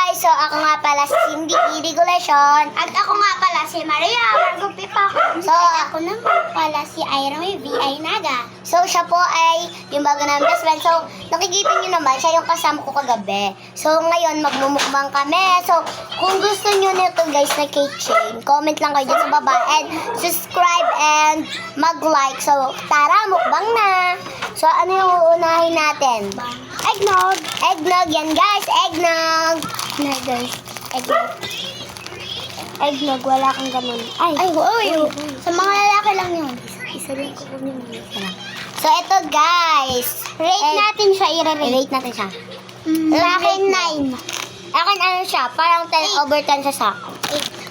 guys! So ako nga pala si Cindy Irregulation. At ako nga pala si Maria Margo Pipa. So Ako naman pala si Ira May V.I. Naga. So siya po ay yung bago namin best friend. So nakikita niyo naman, siya yung kasama ko kagabi. So ngayon magmumukbang kami. So kung gusto niyo nito guys na cake chain, comment lang kayo dyan sa baba and subscribe and mag-like. So tara, mukbang na! So ano yung uunahin natin? Eggnog. Eggnog yan guys! Eggnog! Na guys. Eggnog. Eggnog, wala kang ganun. Ay, Sa mga lalaki lang yun. isa lang ko kunin. So ito guys. Rate natin siya, i-rate. I-rate natin siya. Sa akin, 9. Akin ano siya? Parang 10 over 10 siya sa akin.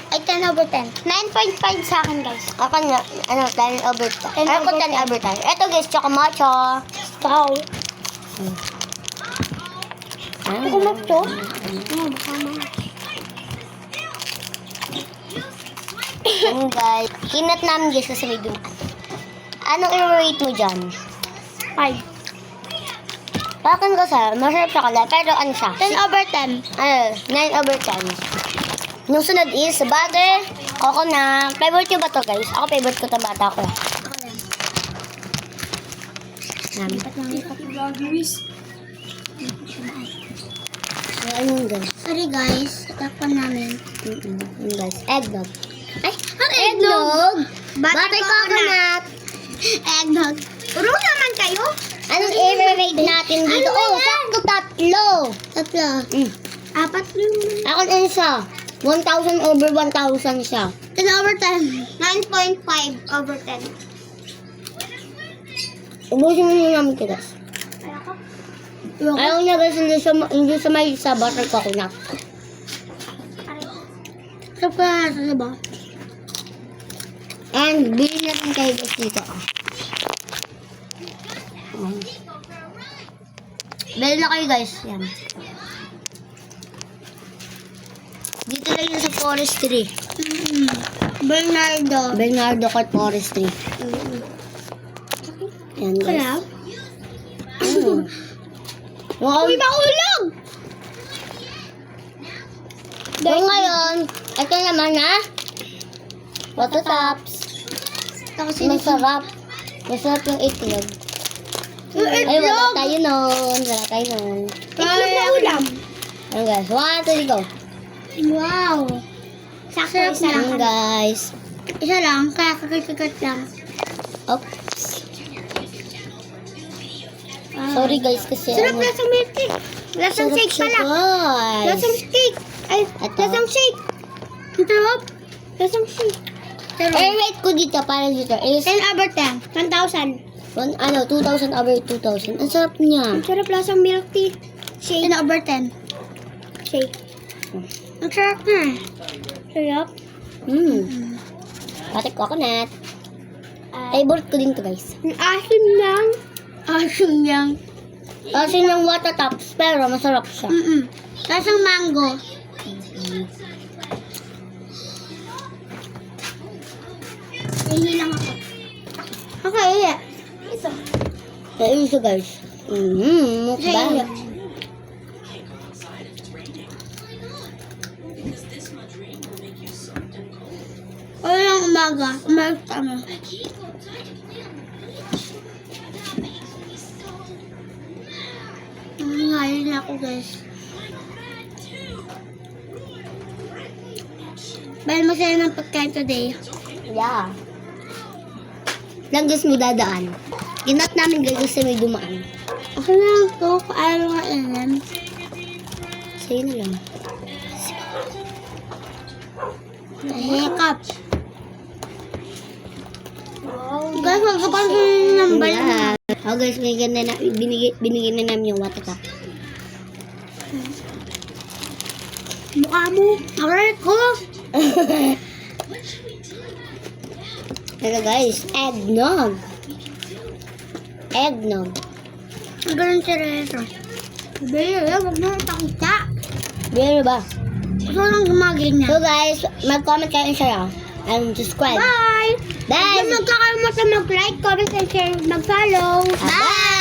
Ay, 10 over 10. 9.5 sa akin, guys. Ako na, 10 over 10. 10 Ako over 10 over 10. Ito guys, chocomocho. Wow. Ako to? Ayan guys. Kinat namin guys kasi may dumaan. Anong i-rate mo dyan? 5. Bakit kasi, masarap siya kala, pero ano siya? 10 over 10. 9 over 10. Yung sunod is butter, coconut. Favorite nyo ba to guys? Ako favorite ko to bata ko. So, ayun guys. Sorry, guys. Takpan namin. Ayun guys. Eggnog. Ay, ang Eggnog! Butter Butter coconut! Eggnog. Puro naman kayo. Anong i-rate natin dito? Ano Oh, yan? sakto tatlo! Tatlo. 4 yung... Ako ano siya? 1,000 over 1,000 siya. 10 over 10. 9.5 over 10. Ubusin mo na namin ito guys. Kaya ko? Ayaw niya guys, hindi sa may sa butter coconut. Sarap ka na sa ba? And bilhin natin kayo guys dito. Bilhin na kayo guys. Yan. Dito lang yun sa forestry. Bernardo Court Forestry. Yan guys. Kaya? Wow. Uy, maulog! So ngayon, ito naman na Water Tops. Tapos Masarap. Masarap yung itlog. Ay, wala tayo nun. Wala tayo nun. Itlog na ulam. Ayan guys. 1, 2, go. Wow. Sakto, isa lang. Ayan guys. Isa lang, kaya kagat-kagat lang. Oops. Sorry guys kasi Sarap lasang milk tea. Lasang sarap shake siya, pala. guys. Lasang shake. Ay, Ito. lasang shake. Ang sarap. Lasang shake. I-rate ko dito para dito is 10 over 10. 1,000. 2,000 over 2,000. Ang sarap niya. Ang sarap lasang milk tea. Shake. 10 over 10. Shake. Ang sarap na. Sarap. Pati coconut. Favorite ko din to guys. Ang asim lang. Asim lang. Kasi ng Water Tops pero masarap siya. Lasang mango. Hindi lang ako. Okay, yeah. Ito. Ayun siya guys. Mukbang. Hey. Walang umaga. Umaga kami. Nangangalit na ako, guys. Bahal masaya ng pagkain today. Yeah. Lang guys may dadaan. Ginat namin guys kasi may dumaan. Ako na lang to. Ayaw nga ilan. Sa'yo na lang. Hiccup. Guys, magkapansin ng balon. Yeah. Oh guys, binigyan na namin yung Water Top. Mukha mo. Aray ko. Pero guys, eggnog. Eggnog. Ang ganun seryoso. Bebe, huwag mo ipakita. Biro ba? Gusto lang gumagin So na. guys, mag-comment kayo and share and subscribe. Bye! Bye! Huwag magkakalimutan mag-like, comment, and share, mag-follow. Bye!